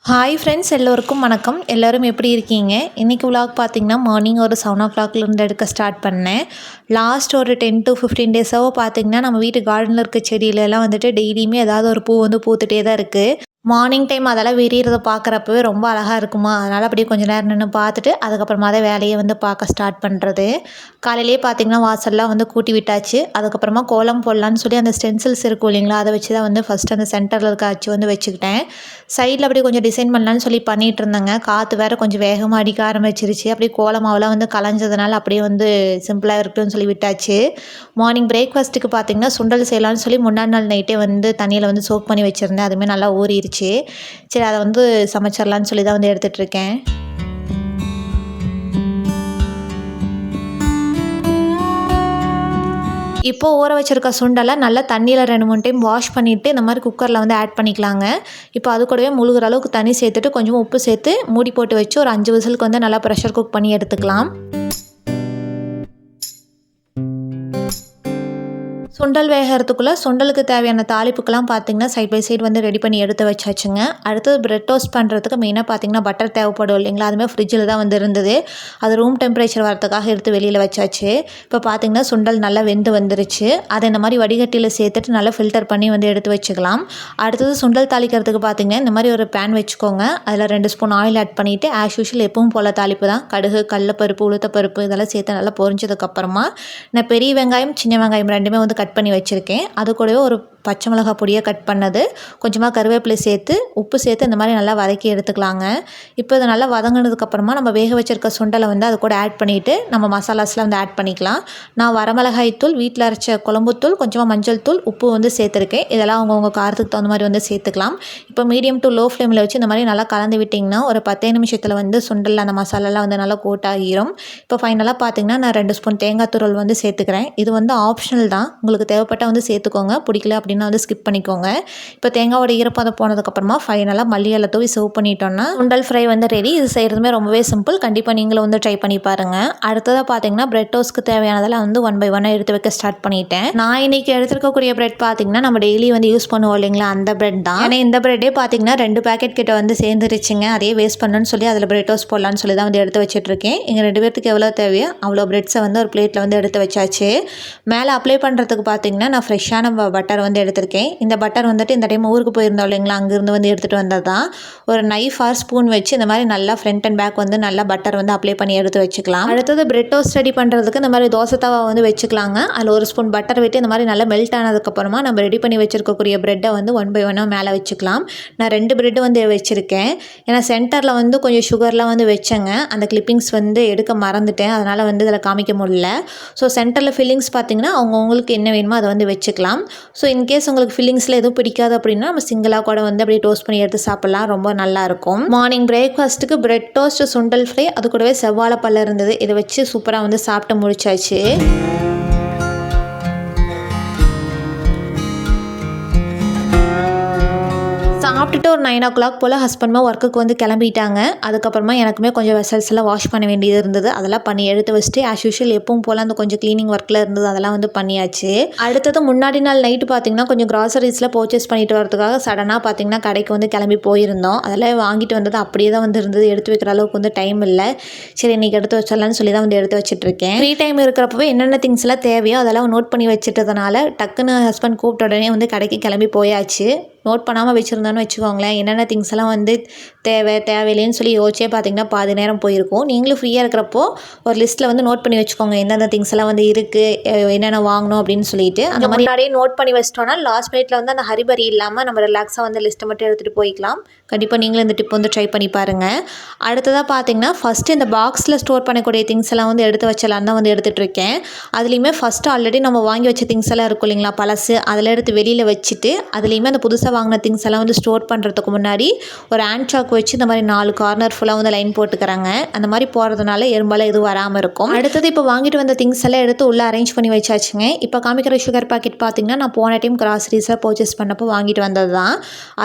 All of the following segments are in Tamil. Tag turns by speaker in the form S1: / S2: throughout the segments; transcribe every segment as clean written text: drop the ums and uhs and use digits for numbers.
S1: ஹாய் ஃப்ரெண்ட்ஸ், எல்லோருக்கும் வணக்கம். எல்லோரும் எப்படி இருக்கீங்க? இன்றைக்கி விலாக் பார்த்திங்கன்னா மார்னிங் ஒரு 7 o'clockலேருந்து எடுக்க ஸ்டார்ட் பண்ணேன். லாஸ்ட் ஒரு 10 to 15 டேஸாவோ பார்த்திங்கன்னா நம்ம வீட்டு கார்டனில் இருக்க செடியிலலாம் வந்துட்டு டெய்லியுமே ஏதாவது ஒரு பூ வந்து பூத்துட்டே தான் இருக்குது. மார்னிங் டைம் அதெல்லாம் விரிகிறத பார்க்குறப்பவே ரொம்ப அழகாக இருக்குமா, அதனால் அப்படியே கொஞ்சம் நேரம் நின்று பார்த்துட்டு அதுக்கப்புறமா தான் வேலையை வந்து பார்க்க ஸ்டார்ட் பண்ணுறது. காலையிலேயே பார்த்திங்கன்னா வாசல்லாம் வந்து கூட்டி விட்டாச்சு. அதுக்கப்புறமா கோலம் போடலான்னு சொல்லி அந்த ஸ்டென்சில்ஸ் இருக்கும் இல்லைங்களா, அதை வச்சு தான் வந்து ஃபஸ்ட்டு அந்த சென்டரில் இருக்க அச்சு வந்து வச்சுக்கிட்டேன். சைடில் அப்படியே கொஞ்சம் டிசைன் பண்ணலான்னு சொல்லி பண்ணிகிட்டு இருந்தேங்க. காற்று வேறு கொஞ்சம் வேகமாக அடிக்க ஆரம்பிச்சிருச்சு. அப்படியே கோலமாவெல்லாம் வந்து கலைஞ்சதுனால அப்படியே வந்து சிம்பிளாக இருக்குன்னு சொல்லி விட்டாச்சு. மார்னிங் பிரேக்ஃபாஸ்ட்டுக்கு பார்த்திங்கன்னா சுண்டல் செய்யலான்னு சொல்லி முன்னாடி நாள் நைட்டே வந்து தண்ணியில் வந்து சோக் பண்ணி வச்சுருந்தேன். அதுவுமே நல்லா ஊறிடுச்சு. சரி, அதை வந்து சமைச்சிடலான்னு சொல்லி தான் வந்து எடுத்துகிட்ருக்கேன். இப்போது ஊற வச்சுருக்க சுண்டலை நல்லா தண்ணியில் 2-3 டைம் வாஷ் பண்ணிவிட்டு இந்த மாதிரி குக்கரில் வந்து ஆட் பண்ணிக்கலாங்க. இப்போ அது கூடவே முழுகிற அளவுக்கு தண்ணி சேர்த்துட்டு கொஞ்சம் உப்பு சேர்த்து மூடி போட்டு வச்சு ஒரு 5 விசிலுக்கு வந்து நல்லா ப்ரெஷர் குக் பண்ணி எடுத்துக்கலாம். சுண்டல் வேகிறதுக்குள்ளே சுண்டலுக்கு தேவையான தாளிப்புக்கெல்லாம் பார்த்திங்கன்னா சைட் பை சைடு வந்து ரெடி பண்ணி எடுத்து வச்சாச்சுங்க. அடுத்தது பிரெட் டோஸ்ட் பண்ணுறதுக்கு மெயினாக பார்த்திங்கன்னா பட்டர் தேவைப்படும் இல்லைங்களா, அதுமாதிரி ஃப்ரிட்ஜில் தான் வந்து இருந்தது. அது ரூம் டெம்பரேச்சர் வரதுக்காக எடுத்து வெளியில் வச்சாச்சு. இப்போ பார்த்திங்கன்னா சுண்டல் நல்லா வெந்து வந்துருச்சு. அதை இந்த மாதிரி வடிகட்டியில் சேர்த்துட்டு நல்லா ஃபில்டர் பண்ணி வந்து எடுத்து வச்சுக்கலாம். அடுத்தது சுண்டல் தாளிக்கிறதுக்கு பார்த்திங்கன்னா இந்த மாதிரி ஒரு பேன் வச்சுக்கோங்க. அதில் 2 ஸ்பூன் ஆயில் ஆட் பண்ணிவிட்டு ஆஸ் யூஷுவல் எப்பவும் போல் தாளிப்பு தான். கடுகு, கடலைப்பருப்பு, உளுத்தப்பருப்பு இதெல்லாம் சேர்த்து நல்லா பொரிஞ்சதுக்கப்புறமா நான் பெரிய வெங்காயம், சின்ன வெங்காயம் ரெண்டுமே வந்து கட் பண்ணி வச்சுருக்கேன். அது கூடவே ஒரு பச்சை மிளகாய் பொடியை கட் பண்ணது, கொஞ்சமாக கருவேப்பிலை சேர்த்து உப்பு சேர்த்து இந்த மாதிரி நல்லா வதக்கி எடுத்துக்கலாங்க. இப்போ இது நல்லா வதங்கினதுக்கப்புறமா நம்ம வேக வச்சுருக்க சுண்டலை வந்து அது கூட ஆட் பண்ணிவிட்டு நம்ம மசாலாஸ்லாம் வந்து ஆட் பண்ணிக்கலாம். நான் வரமிளகாய் தூள், வீட்டில் அரைச்ச குழம்புத்தூள், கொஞ்சமாக மஞ்சள் தூள், உப்பு வந்து சேர்த்துருக்கேன். இதெல்லாம் அவங்கவுங்க காரத்துக்கு தகுந்த மாதிரி வந்து சேர்த்துக்கலாம். இப்போ மீடியம் டு லோ ஃப்ளேமில் வச்சு இந்த மாதிரி நல்லா கலந்து விட்டிங்கன்னா ஒரு 10 நிமிஷத்தில் வந்து சுண்டலில் அந்த மசாலாலாம் வந்து நல்லா கோட் ஆகிரும். இப்போ ஃபைனலாக பார்த்திங்கன்னா நான் 2 ஸ்பூன் தேங்காய் துருவல் வந்து சேர்த்துக்கிறேன். இது வந்து ஆப்ஷனல் தான், உங்களுக்கு தேவைப்பட்டால் வந்து சேர்த்துக்கோங்க, பிடிக்கல அப்படின்னா வந்து ஸ்கிப் பண்ணிக்கோங்க. இப்போ தேங்காயோட ஈரப்பதம் போனதுக்கப்புறமா ஃபைனலாக மல்லி இலை தூவி சர்வ் பண்ணிட்டோன்னா சுண்டல் ஃப்ரை வந்து ரெடி. இது செய்கிறதுமே ரொம்பவே சிம்பிள். கண்டிப்பாக நீங்களும் வந்து ட்ரை பண்ணி பாருங்கள். அடுத்ததாக பார்த்தீங்கன்னா பிரெட் டோஸ்ட்க்கு தேவையானதெல்லாம் வந்து 1 by 1 எடுத்து வைக்க ஸ்டார்ட் பண்ணிட்டேன். நான் இன்றைக்கி எடுத்துருக்கக்கூடிய பிரெட் பார்த்திங்கன்னா நம்ம டெய்லி வந்து யூஸ் பண்ணுவோம் இல்லைங்களா, அந்த பிரெட் தான். ஏன்னா இந்த பிரெட்டே பார்த்திங்கன்னா 2 பேக்கெட் கிட்ட வந்து சேர்ந்துருச்சுங்க. அதே வேஸ்ட் பண்ணணும்னு சொல்லி அதில் பிரெட் டோஸ்ட் போடலான்னு சொல்லி தான் வந்து எடுத்து வச்சுட்ருக்கேன். எங்கள் 2 பேர்த்துக்கு எவ்வளோ தேவையோ அவ்வளோ பிரெட்ஸை வந்து ஒரு பிளேட்டில் வந்து எடுத்து வச்சாச்சு. மேலே அப்ளை பண்ணுறதுக்கு பார்த்திங்கன்னா நான் ஃப்ரெஷ்ஷான பட்டர் வந்து எடுத்திருக்கேன். இந்த பட்டர் வந்துட்டு இந்த டைம் ஊருக்கு போயிருந்தோம் இல்லைங்களா, அங்கேருந்து வந்து எடுத்துகிட்டு வந்தது தான். ஒரு நைஃப் ஆர் ஸ்பூன் வச்சு இந்த மாதிரி நல்லா ஃப்ரண்ட் அண்ட் பேக் வந்து நல்லா பட்டர் வந்து அப்ளை பண்ணி எடுத்து வச்சுக்கலாம். அடுத்தது பிரெட் டோஸ்ட் ரெடி பண்ணுறதுக்கு இந்த மாதிரி தோசை தவா வந்து வச்சுக்கலாங்க. அதில் 1 ஸ்பூன் பட்டர் விட்டு இந்த மாதிரி நல்லா மெல்ட் ஆனதுக்கப்புறமா நம்ம ரெடி பண்ணி வச்சுருக்கக்கூடிய ப்ரெட்டை வந்து 1 by 1 மேலே வச்சுக்கலாம். நான் 2 பிரெட்டு வந்து வச்சுருக்கேன். ஏன்னா சென்டரில் வந்து கொஞ்சம் சுகர்லாம் வந்து வச்சேங்க. அந்த கிளிப்பிங்ஸ் வந்து எடுக்க மறந்துட்டேன், அதனால் வந்து இதில் காமிக்க முடியல. ஸோ சென்டரில் ஃபில்லிங்ஸ் பார்த்திங்கன்னா அவங்கவுங்களுக்கு என்ன வேணுமோ அதை வந்து வச்சுக்கலாம். ஸோ இன்கேஸ் உங்களுக்கு ஃபில்லிங்ஸில் எதுவும் பிடிக்காது அப்படின்னா நம்ம சிங்கிளாக கூட வந்து அப்படியே டோஸ்ட் பண்ணி எடுத்து சாப்பிட்லாம், ரொம்ப நல்லாயிருக்கும். மார்னிங் பிரேக்ஃபாஸ்ட்டுக்கு பிரெட் டோஸ்ட், சுண்டல் ஃப்ரை, அது கூடவே செவ்வாழைப்பழம் இருந்தது. இதை வச்சு சூப்பராக வந்து சாப்பிட்டு முடிச்சாச்சு. சாப்பிட்டுட்டு ஒரு 9 o'clock போல் ஹஸ்பண்ட்மா ஒர்க்குக்கு வந்து கிளம்பிட்டாங்க. அதுக்கப்புறமா எனக்குமே கொஞ்சம் வெசல்ஸ் எல்லாம் வாஷ் பண்ண வேண்டியது இருந்தது. அதெல்லாம் பண்ணி எடுத்து வச்சுட்டு ஆஸ் யூஷுவல் எப்பவும் போல் அந்த கொஞ்சம் க்ளீனிங் ஒர்க்கில் இருந்தது, அதெல்லாம் வந்து பண்ணியாச்சு. அடுத்தது முன்னாடி நாள் நைட்டு பார்த்திங்கன்னா கொஞ்சம் க்ராசரிஸில் பர்ச்சேஸ் பண்ணிட்டு வரதுக்காக சடனாக பார்த்திங்கன்னா கடைக்கு வந்து கிளம்பி போயிருந்தோம். அதெல்லாம் வாங்கிட்டு வந்தது அப்படியே தான் வந்து இருந்தது, எடுத்து வைக்கிற அளவுக்கு வந்து டைம் இல்லை. சரி, இன்றைக்கி எடுத்து வச்சிடலான்னு சொல்லி தான் வந்து எடுத்து வச்சுட்ருக்கேன். ஃப்ரீ டைம் இருக்கிறப்பவே என்னென்ன திங்ஸ் எல்லாம் தேவையோ அதெல்லாம் நோட் பண்ணி வச்சுட்டதுனால டக்குன்னு ஹஸ்பண்ட் கூப்பிட்ட உடனே வந்து கடைக்கு கிளம்பி போயாச்சு. நோட் பண்ணாமல் வச்சுருந்தோன்னு வச்சுக்கோங்களேன், என்னென்ன திங்ஸ் எல்லாம் வந்து தேவையில்லைன்னு சொல்லி யோசிச்சே பார்த்திங்கன்னா பாதி நேரம் போயிருக்கும். நீங்களும் ஃப்ரீயாக இருக்கிறப்போ ஒரு லிஸ்ட்டில் வந்து நோட் பண்ணி வச்சுக்கோங்க, எந்தெந்த திங்ஸ் எல்லாம் வந்து இருக்குது, என்னென்ன வாங்கணும் அப்படின்னு சொல்லிட்டு. அந்த மாதிரி முன்னாடியே நோட் பண்ணி வச்சிட்டோன்னா லாஸ்ட் மினிட்ல வந்து அந்த ஹரிபரி இல்லாமல் நம்ம ரிலாக்ஸாக வந்து லிஸ்ட்டை மட்டும் எடுத்துகிட்டு போய்க்கலாம். கண்டிப்பாக நீங்களும் இந்த டிப் வந்து ட்ரை பண்ணி பாருங்கள். அடுத்ததாக பார்த்திங்கன்னா ஃபஸ்ட்டு இந்த பாக்ஸில் ஸ்டோர் பண்ணக்கூடிய திங்ஸ் எல்லாம் வந்து எடுத்து வச்சலான்னு தான் வந்து எடுத்துகிட்டு இருக்கேன். அதுலேயுமே ஃபஸ்ட்டு ஆல்ரெடி நம்ம வாங்கி வச்ச திங்ஸ் எல்லாம் இருக்கும் இல்லைங்களா, பழசு, அதில் எடுத்து வெளியில் வச்சுட்டு அதுலேயுமே அந்த புதுசாக வாங்கின திங்ஸ் எல்லாம் வந்து ஸ்டோர் பண்ணுறதுக்கு முன்னாடி ஒரு ஹேண்ட் சாக் வச்சு இந்த மாதிரி 4 கார்னர் ஃபுல்லாக வந்து லைன் போட்டுக்கிறாங்க. அந்த மாதிரி போகிறதுனால எறும்பால் எதுவும் வராமல் இருக்கும். அடுத்தது இப்போ வாங்கிட்டு வந்த திங்ஸ் எல்லாம் எடுத்து உள்ளே அரேஞ்ச் பண்ணி வச்சாச்சுங்க. இப்போ காமிக்கிற சுகர் பாக்கெட் பார்த்திங்கன்னா நான் போன டைம் கிராசரிஸாக பர்ச்சேஸ் பண்ணப்போ வாங்கிட்டு வந்தது தான்.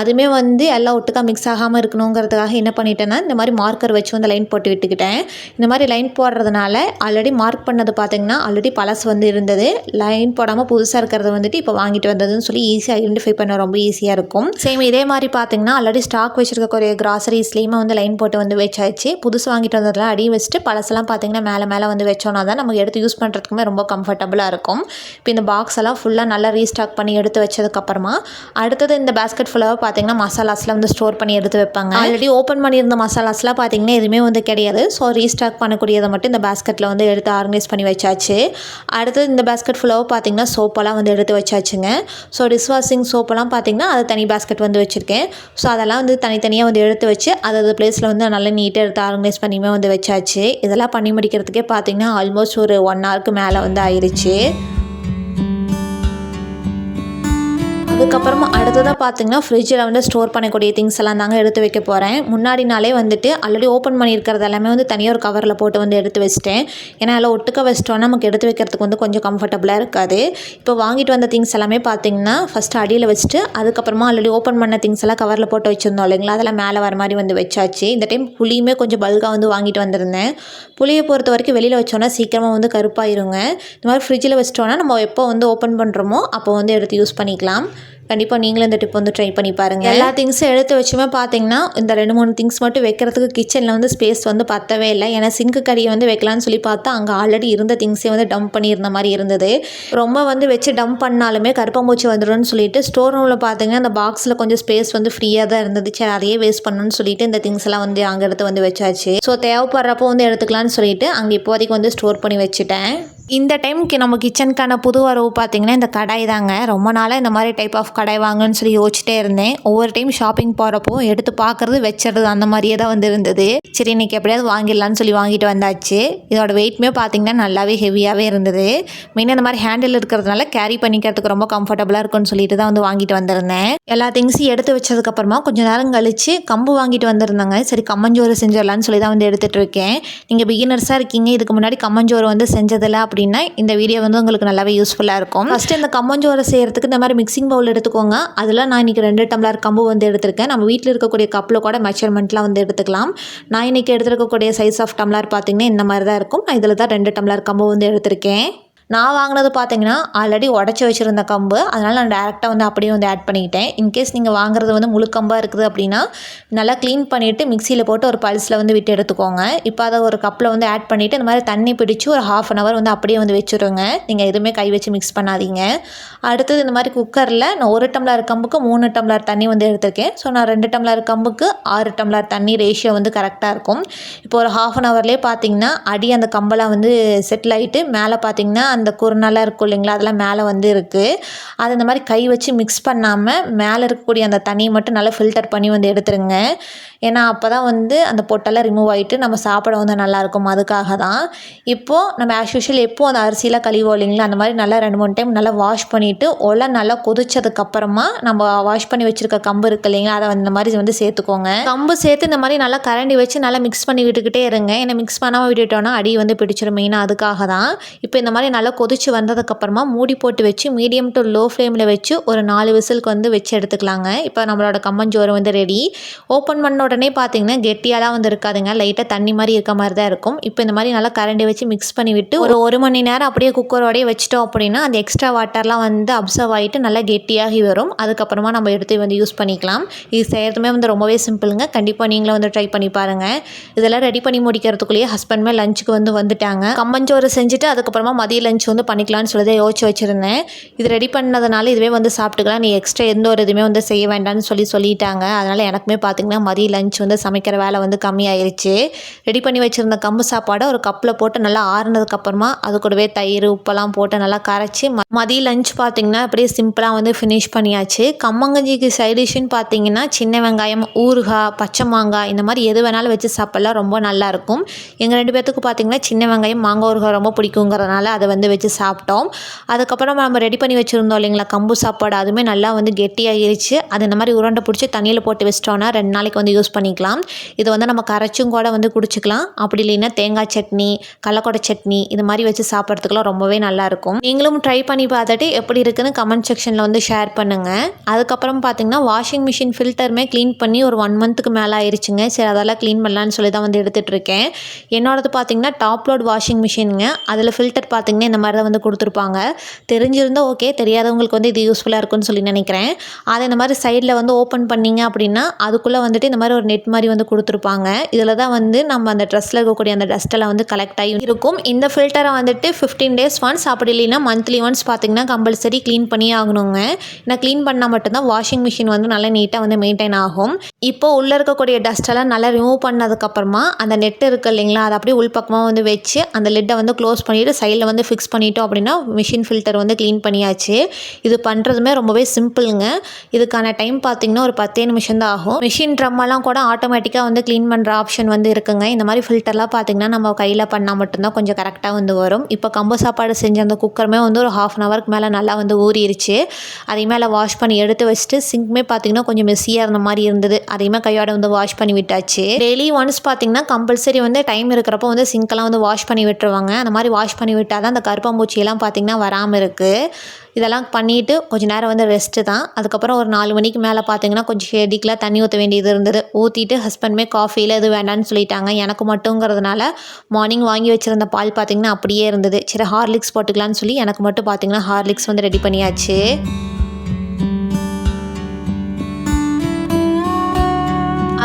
S1: அதுவுமே வந்து எல்லாம் ஒட்டுக்கா மிக்ஸ் ஆகாமல் இருக்கணுங்கிறதுக்காக என்ன பண்ணிட்டேன்னா இந்த மாதிரி மார்க்கர் வச்சு வந்து லைன் போட்டு விட்டுக்கிட்டேன். இந்த மாதிரி லைன் போடுறதுனால ஆல்ரெடி மார்க் பண்ணது பார்த்திங்கன்னா ஆல்ரெடி பழசு வந்து இருந்தது, லைன் போடாமல் புதுசாக இருக்கிறது வந்துட்டு இப்போ வாங்கிட்டு வந்ததுன்னு சொல்லி ஈஸியாக ஐடென்டிஃபை பண்ண ரொம்ப ஈஸியாக இருக்கும். சேம் இதே மாதிரி பார்த்தீங்கன்னா ஆல்ரெடி ஸ்டாக் வச்சுருக்கக்கூடிய கிராசரிஸ்லேயுமே வந்து லைன் போட்டு வந்து வச்சாச்சு. புதுசு வாங்கிட்டு வந்ததெல்லாம் அடி வச்சுட்டு பழசெல்லாம் பார்த்தீங்கன்னா மேலே வந்து வச்சோன்னா தான் நமக்கு எடுத்து யூஸ் பண்ணுறதுக்குமே ரொம்ப கம்ஃபர்டபுளாக இருக்கும். இப்போ இந்த பாக்ஸ் எல்லாம் ஃபுல்லாக நல்லா ரீஸ்டாக் பண்ணி எடுத்து வச்சதுக்கப்புறமா அடுத்தது இந்த பேஸ்கெட் ஃபுல்லாக பார்த்தீங்கன்னா மசாலாஸ்லாம் வந்து ஸ்டோர் பண்ணி எடுத்து வைப்பாங்க. ஆல்ரெடி ஓப்பன் பண்ணியிருந்த மசாலாஸ்லாம் பார்த்தீங்கன்னா எதுவுமே வந்து கிடையாது. ஸோ ரீஸ்டாக் பண்ணக்கூடியதை மட்டும் இந்த பேஸ்கெட்டில் வந்து எடுத்து ஆர்கனைஸ் பண்ணி வச்சாச்சு. அடுத்தது இந்த பேஸ்கெட் ஃபுல்லாக பார்த்தீங்கன்னா சோப்பெல்லாம் வந்து எடுத்து வச்சாச்சுங்க. ஸோ டிஷ்வாஷிங் சோப்பெல்லாம் பார்த்தீங்கன்னா அது தனி பேஸ்கெட் வந்து வச்சுருக்கேன். ஸோ அதெல்லாம் வந்து தனித்தனியாக வந்து எடுத்து வச்சு அது பிளேஸில் வந்து நல்லா நீட்டாக எடுத்து ஆர்கனைஸ் பண்ணியுமே வந்து வச்சாச்சு. இதெல்லாம் பண்ணி முடிக்கிறதுக்கே பார்த்தீங்கன்னா ஆல்மோஸ்ட் ஒரு 1 ஹவருக்கு மேலே வந்து ஆயிடுச்சு. அதுக்கப்புறமா அடுத்ததாக பார்த்தீங்கன்னா ஃப்ரிட்ஜில் வந்து ஸ்டோர் பண்ணக்கூடிய திங்ஸ் எல்லாம் தாங்க எடுத்து வைக்க போகிறேன். முன்னாடி நாளே வந்துட்டு ஆல்ரெடி ஓப்பன் பண்ணியிருக்கிறது எல்லாமே வந்து தனியாக ஒரு கவரில் போட்டு வந்து எடுத்து வச்சிட்டேன். ஏன்னா அதில் ஒட்டுக்க வச்சிட்டோன்னா நமக்கு எடுத்து வைக்கிறதுக்கு வந்து கொஞ்சம் கம்ஃபர்டபுளாக இருக்காது. இப்போ வாங்கிட்டு வந்த திங்ஸ் எல்லாமே பார்த்தீங்கன்னா ஃபஸ்ட்டு அடியில் வச்சுட்டு அதுக்கப்புறமா ஆல்ரெடி ஓப்பன் பண்ண திங்ஸ் எல்லாம் கவரில் போட்டு வச்சுருந்தோம் இல்லைங்களா, அதெல்லாம் மேலே வர மாதிரி வந்து வச்சாச்சு. இந்த டைம் புளியுமே கொஞ்சம் பல்காக வந்து வாங்கிட்டு வந்திருந்தேன். புளியை பொறுத்த வரைக்கும் வெளியில் வச்சோன்னா சீக்கிரமாக வந்து கருப்பாயிருங்க. இந்த மாதிரி ஃப்ரிட்ஜில் வச்சிட்டோன்னா நம்ம எப்போ வந்து ஓப்பன் பண்ணுறோமோ அப்போ வந்து எடுத்து யூஸ் பண்ணிக்கலாம். கண்டிப்பாக நீங்களும் இந்த டிப் வந்து ட்ரை பண்ணி பாருங்கள். எல்லா திங்ஸும் எடுத்து வச்சுமே பார்த்தீங்கன்னா இந்த 2-3 திங்ஸ் மட்டும் வைக்கிறதுக்கு கிச்சனில் வந்து ஸ்பேஸ் வந்து பத்தவே இல்லை. ஏன்னா சிங்க்கு கடியை வந்து வைக்கலான்னு சொல்லி பார்த்தா அங்கே ஆல்ரெடி இருந்த திங்ஸே வந்து டம்ப் பண்ணியிருந்த மாதிரி இருந்தது. ரொம்ப வந்து வச்சு டம்ப் பண்ணாலுமே கருப்பாம்பூச்சி வந்துடும்னு சொல்லிட்டு ஸ்டோர் ரூமில் பார்த்தீங்கன்னா அந்த பாக்ஸில் கொஞ்சம் ஸ்பேஸ் வந்து ஃப்ரீயாக தான் இருந்தது. சரி அதையே வேஸ்ட் பண்ணணும்னு சொல்லிட்டு இந்த திங்ஸ் எல்லாம் வந்து அங்கே எடுத்து வந்து வச்சாச்சு. ஸோ தேவைப்படுறப்போ வந்து எடுத்துக்கலான்னு சொல்லிட்டு அங்கே இப்போதைக்கு வந்து ஸ்டோர் பண்ணி வச்சுட்டேன். இந்த டைமுக்கு நம்ம கிச்சனுக்கான புது வரவு பார்த்திங்கன்னா இந்த கடாய் தாங்க. ரொம்ப நாளாக இந்த மாதிரி டைப் ஆஃப் கடாய் வாங்கன்னு சொல்லி யோசிச்சிட்டே இருந்தேன். ஒவ்வொரு டைம் ஷாப்பிங் போகிறப்போ எடுத்து பார்க்குறது வச்சுறது அந்த மாதிரியே தான் வந்து இருந்தது. சரி இன்றைக்கி எப்படியாவது வாங்கிடலான்னு சொல்லி வாங்கிட்டு வந்தாச்சு. இதோட வெயிட்மே பார்த்திங்கன்னா நல்லாவே ஹெவியாகவே இருந்தது. மெயினாக இந்த மாதிரி ஹேண்டில் இருக்கிறதுனால கேரி பண்ணிக்கிறதுக்கு ரொம்ப கம்ஃபர்டபுளாக இருக்குன்னு சொல்லிட்டு தான் வந்து வாங்கிட்டு வந்திருந்தேன். எல்லா திங்ஸையும் எடுத்து வச்சதுக்கப்புறமா கொஞ்சம் நேரம் கழித்து கம்பு வாங்கிட்டு வந்திருந்தாங்க. சரி கம்மஞ்சோறு செஞ்சிடலான்னு சொல்லி தான் வந்து எடுத்துகிட்டு இருக்கேன். நீங்கள் பிகினர்ஸாக இருக்கீங்க, இதுக்கு முன்னாடி கம்மஞ்சோறு வந்து செஞ்சதில்லை அப்படின்னா இந்த வீடியோ வந்து உங்களுக்கு நல்லாவே யூஸ்ஃபுல்லாக இருக்கும். ஃபஸ்ட்டு இந்த கம்மஞ்சோறு செய்கிறதுக்கு இந்த மாதிரி மிக்சிங் பவுல் எடுத்துக்கோங்க. அதில் நான் இன்றைக்கி 2 டம்ளர் கம்பு வந்து எடுத்திருக்கேன். நம்ம வீட்டில் இருக்கக்கூடிய கப்பில் கூட மெஷர்மெண்ட்லாம் வந்து எடுத்துக்கலாம். நான் இன்றைக்கி எடுத்துருக்கக்கூடிய சைஸ் ஆஃப் டம்ளர் பார்த்திங்கன்னா இந்த மாதிரி தான் இருக்கும். நான் இதில் தான் 2 டம்ளர் கம்பு வந்து எடுத்திருக்கேன். நான் வாங்கினது பார்த்தீங்கன்னா ஆல்ரெடி உடச்சி வச்சுருந்த கம்பு, அதனால் நான் டேரெக்டாக வந்து அப்படியே வந்து ஆட் பண்ணிக்கிட்டேன். இன்கேஸ் நீங்கள் வாங்குறது வந்து முழு கம்பாக இருக்குது அப்படின்னா நல்லா க்ளீன் பண்ணிவிட்டு மிக்சியில் போட்டு ஒரு பல்ஸில் வந்து விட்டு எடுத்துக்கோங்க. இப்போ அதை ஒரு கப்பில் வந்து ஆட் பண்ணிவிட்டு இந்த மாதிரி தண்ணி பிடிச்சி ஒரு 1/2 அன் ஹவர் வந்து அப்படியே வந்து வச்சுருங்க. நீங்கள் எதுவுமே கை வச்சு மிக்ஸ் பண்ணாதீங்க. அடுத்தது இந்த மாதிரி குக்கரில் நான் 1 டம்ளர் கம்புக்கு 3 டம்ளர் தண்ணி வந்து எடுத்திருக்கேன். ஸோ நான் 2 டம்ளர் கம்புக்கு 6 டம்ளர் தண்ணி ரேஷியோ வந்து கரெக்டாக இருக்கும். இப்போ ஒரு 1/2 அன் ஹவர்லேயே பார்த்தீங்கன்னா அடி அந்த கம்பெல்லாம் வந்து செட்டில் ஆகிட்டு மேலே பார்த்தீங்கன்னா அந்த குறுநெல்லாம் இருக்கும் இல்லைங்களா, அதெல்லாம் மேலே வந்து இருக்குது. அது இந்த மாதிரி கை வச்சு மிக்ஸ் பண்ணாமல் மேலே இருக்கக்கூடிய அந்த தண்ணியை மட்டும் நல்லா ஃபில்டர் பண்ணி வந்து எடுத்துருங்க. ஏன்னா அப்போ தான் வந்து அந்த பொட்டெல்லாம் ரிமூவ் ஆகிட்டு நம்ம சாப்பிட வந்து நல்லாயிருக்கும். அதுக்காக தான். இப்போது நம்ம ஆஸ் யூஷுவல் எப்போது அந்த அரிசியில் கழுவோம் இல்லைங்களா, அந்த மாதிரி நல்லா 2-3 டைம் நல்லா வாஷ் பண்ணிவிட்டு ஒலை நல்லா கொதிச்சதுக்கப்புறமா நம்ம வாஷ் பண்ணி வச்சுருக்க கம்பு இருக்குது இல்லைங்களா, அதை இந்த மாதிரி வந்து சேர்த்துக்கோங்க. கம்பு சேர்த்து இந்த மாதிரி நல்லா கரண்டி வச்சு நல்லா மிக்ஸ் பண்ணி விட்டுக்கிட்டே இருங்க. ஏன்னா மிக்ஸ் பண்ணாமல் விட்டுட்டோன்னா அடி வந்து பிடிச்சிரும். மெயினாக அதுக்காக தான். இப்போ இந்த மாதிரி நல்லா கொதிச்சு வந்ததுக்கப்புறமா மூடி போட்டு வச்சு மீடியம் டு லோ ஃப்ளேமில் வச்சு ஒரு 4 விசிலுக்கு வந்து வச்சு எடுத்துக்கலாங்க. இப்போ நம்மளோட கம்மஞ்சோறு வந்து ரெடி. ஓப்பன் பண்ண உடனே பார்த்தீங்கன்னா கெட்டியாலாம் வந்து இருக்காதுங்க, லைட்டாக தண்ணி மாதிரி இருக்க மாதிரி தான் இருக்கும். இப்போ இந்த மாதிரி நல்லா கரண்டி வச்சு மிக்ஸ் பண்ணி விட்டு ஒரு 1 மணி நேரம் அப்படியே குக்கரோடையே வச்சிட்டோம் அப்படின்னா அந்த எக்ஸ்ட்ரா வாட்டர்லாம் வந்து அப்சர்வ் ஆகிட்டு நல்லா கெட்டியாகி வரும். அதுக்கப்புறமா நம்ம எடுத்து வந்து யூஸ் பண்ணிக்கலாம். இது செய்கிறதுமே வந்து ரொம்பவே சிம்பிளுங்க. கண்டிப்பாக நீங்களும் வந்து ட்ரை பண்ணி பாருங்கள். இதெல்லாம் ரெடி பண்ணி முடிக்கிறதுக்குள்ளேயே ஹஸ்பண்டுமே லஞ்சுக்கு வந்து வந்துட்டாங்க. கம்மஞ்சோறு செஞ்சுட்டு அதுக்கப்புறமா மதிய லஞ்ச் வந்து பண்ணிக்கலாம்னு சொல்லி யோசிச்சு வச்சுருந்தேன். இது ரெடி பண்ணதுனால இதுவே வந்து சாப்பிட்டுக்கலாம், நீ எக்ஸ்ட்ரா எந்த ஒரு இதுவுமே வந்து செய்ய வேண்டாம்னு சொல்லிட்டாங்க. அதனால் எனக்குமே பார்த்திங்கன்னா மதிய லஞ்ச் வந்து சமைக்கிற வேலை வந்து கம்மியாயிருச்சு. ரெடி பண்ணி வச்சுருந்த கம்பு சாப்பாடை ஒரு கப்பில் போட்டு நல்லா ஆறுனதுக்கப்புறமா அது கூடவே தயிர் உப்பெல்லாம் போட்டு நல்லா கரைச்சி மதிய லஞ்ச் பார்த்திங்கன்னா அப்படியே சிம்பிளாக வந்து ஃபினிஷ் பண்ணியாச்சு. கம்மங்கஞ்சிக்கு சைடிஷ்னு பார்த்திங்கன்னா சின்ன வெங்காயம், ஊறுகாய், பச்சை மாங்காய் இந்த மாதிரி எது வேணாலும் வச்சு சாப்பிட்லாம், ரொம்ப நல்லாயிருக்கும். எங்கள் 2 பேர்த்துக்கு பார்த்திங்கன்னா சின்ன வெங்காயம் மாங்காய் ஊறுகாய் ரொம்ப பிடிக்குங்கிறதுனால அதை வந்து வச்சு சாப்பிட்டோம். அதுக்கப்புறம் நம்ம ரெடி பண்ணி வச்சுருந்தோம் இல்லைங்களா கம்பு சாப்பாடு, அதுவுமே நல்லா வந்து கெட்டியாகிருச்சு. அது இந்த மாதிரி உருண்டை பிடிச்சி தண்ணியில் போட்டு வச்சிட்டோன்னா 2 நாளைக்கு வந்து யூஸ் பண்ணிக்கலாம். இது வந்து நம்ம கரைச்சும் கூட வந்து குடிச்சிக்கலாம். அப்படி இல்லைன்னா தேங்காய் சட்னி, கடலக்கொட்டை சட்னி இது மாதிரி வச்சு சாப்பிட்றதுக்குலாம் ரொம்பவே நல்லாயிருக்கும். நீங்களும் ட்ரை பண்ணி பார்த்துட்டு எப்படி இருக்குன்னு கமெண்ட் செக்ஷனில் வந்து ஷேர் பண்ணுங்கள். அதுக்கப்புறம் பார்த்திங்கன்னா வாஷிங் மிஷின் ஃபில்டருமே க்ளீன் பண்ணி ஒரு 1 மந்த்துக்கு மேலே ஆயிடுச்சுங்க. சரி அதெல்லாம் க்ளீன் பண்ணலான்னு சொல்லி தான் வந்து எடுத்துகிட்டு இருக்கேன். என்னோடது பார்த்திங்கன்னா டாப் லோட் வாஷிங் மிஷினுங்க. அதில் ஃபில்டர் பார்த்திங்கன்னா இந்த அந்த மாதிரி தான் வந்து கொடுத்துருப்பாங்க. தெரிஞ்சிருந்தால் ஓகே, தெரியாதவங்களுக்கு வந்து இது யூஸ்ஃபுல்லாக இருக்கும்னு சொல்லி நினைக்கிறேன். அதை இந்த மாதிரி சைடில் வந்து ஓப்பன் பண்ணிங்க அப்படின்னா அதுக்குள்ளே வந்துட்டு இந்த மாதிரி ஒரு நெட் மாதிரி வந்து கொடுத்துருப்பாங்க. இதில் தான் வந்து நம்ம அந்த ட்ரெஸ்ஸில் இருக்கக்கூடிய அந்த டஸ்ட்டெல்லாம் வந்து கலெக்ட் ஆகி இருக்கும். இந்த ஃபில்டரை வந்துட்டு 15 days ஒன்ஸ் அப்படி இல்லைன்னா மந்த்லி ஒன்ஸ் பார்த்திங்கன்னா கம்பல்சரி க்ளீன் பண்ணி ஆகணுங்க. ஏன்னா க்ளீன் பண்ணால் மட்டும்தான் வாஷிங் மிஷின் வந்து நல்லா நீட்டாக வந்து மெயின்டைன் ஆகும். இப்போ உள்ளே இருக்கக்கூடிய டஸ்ட்டெல்லாம் நல்லா ரிமூவ் பண்ணதுக்கப்புறமா அந்த நெட் இருக்குது இல்லைங்களா, அதை அப்படியே உள்பக்கமாக வந்து வச்சு அந்த லிட்டை வந்து க்ளோஸ் பண்ணிவிட்டு சைடில் வந்து ஃபிக்ஸ் பண்ணிட்டோம் அப்படின்னா மிஷின் ஃபில்டர் வந்து க்ளீன் பண்ணியாச்சு. இது பண்ணுறதுமே ரொம்பவே சிம்பிளுங்க. இதுக்கான டைம் பார்த்திங்கன்னா ஒரு 10 நிமிஷம் தான் ஆகும். மிஷின் ட்ரம்மெல்லாம் கூட ஆட்டோமேட்டிக்காக வந்து க்ளீன் பண்ணுற ஆப்ஷன் வந்து இருக்குங்க. இந்த மாதிரி ஃபில்டர்லாம் பார்த்திங்கன்னா நம்ம கையில் பண்ணால் மட்டும்தான் கொஞ்சம் கரெக்டாக வந்து வரும். இப்போ கம்பு சாப்பாடு செஞ்ச அந்த குக்கருமே வந்து ஒரு 1/2 hour மேலே நல்லா வந்து ஊறிடுச்சு. அதை மேலே வாஷ் பண்ணி எடுத்து வச்சுட்டு சிங்க்மே பார்த்திங்கன்னா கொஞ்சம் மெஸ்ஸியாக இருந்த மாதிரி இருந்தது. அதையுமே கையோட வந்து வாஷ் பண்ணி விட்டாச்சு. டெய்லி ஒன்ஸ் பார்த்திங்கன்னா கம்பல்சரி வந்து டைம் இருக்கிறப்போ வந்து சிங்க்கெல்லாம் வந்து வாஷ் பண்ணி விட்டுருவாங்க. அந்த மாதிரி வாஷ் பண்ணி விட்டால் தான் அந்த கருப்பாம்பூச்சியெல்லாம் பார்த்திங்கன்னா வராமல் இருக்குது. இதெல்லாம் பண்ணிவிட்டு கொஞ்சம் நேரம் வந்து ரெஸ்ட்டு தான். அதுக்கப்புறம் ஒரு 4 மணிக்கு மேலே பார்த்திங்கன்னா கொஞ்சம் செடிக்கெலாம் தண்ணி ஊற்ற வேண்டியது இருந்தது. ஊற்றிட்டு ஹஸ்பண்டுமே காஃபியில் எதுவும் வேண்டான்னு சொல்லிட்டாங்க. எனக்கு மட்டுங்கிறதுனால மார்னிங் வாங்கி வச்சுருந்த பால் பார்த்திங்கன்னா அப்படியே இருந்தது. சரி ஹார்லிக்ஸ் போட்டுக்கலான்னு சொல்லி எனக்கு மட்டும் பார்த்திங்கன்னா ஹார்லிக்ஸ் வந்து ரெடி பண்ணியாச்சு.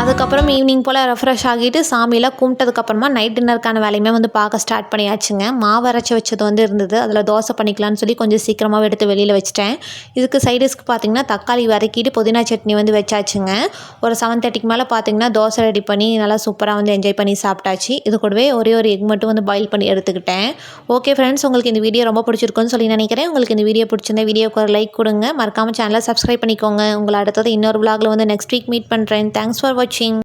S1: அதுக்கப்புறம் ஈவினிங் போல் ரெஃப்ரெஷ் ஆகிட்டு சாமியெல்லாம் கும்பிட்டதுக்கப்புறமா நைட் டின்னருக்கான வேலையுமே வந்து பார்க்க ஸ்டார்ட் பண்ணியாச்சுங்க. மாவு அரைச்சி வச்சது வந்து இருந்தது. அதில் தோசை பண்ணிக்கலான்னு சொல்லி கொஞ்சம் சீக்கிரமாக எடுத்து வெளியில் வச்சுட்டேன். இதுக்கு சைடிஷ்க்கு பார்த்திங்கன்னா தக்காளி வதக்கிட்டு புதினா சட்னி வந்து வச்சாச்சுங்க. ஒரு 7:30க்கு மேலே பார்த்திங்கன்னா தோசை ரெடி பண்ணி நல்லா சூப்பராக வந்து என்ஜாய் பண்ணி சாப்பிட்டாச்சு. இது கூடவே ஒரே ஒரு எக் மட்டும் வந்து பாயில் பண்ணி எடுத்துக்கிட்டேன். ஓகே ஃப்ரெண்ட்ஸ், உங்களுக்கு இந்த வீடியோ ரொம்ப பிடிச்சிருக்குன்னு சொல்லி நினைக்கிறேன். உங்களுக்கு இந்த வீடியோ பிடிச்சிருந்த வீடியோக்கு ஒரு லைக் கொடுங்க. மறக்காமல் சேனலை சப்ஸ்கிரைப் பண்ணிக்கோங்க. உங்களை அடுத்தது இன்னொரு vlogல வந்து நெக்ஸ்ட் வீக் மீட் பண்ணுறேன். தேங்க்ஸ் ஃபார் வாட்சிங்.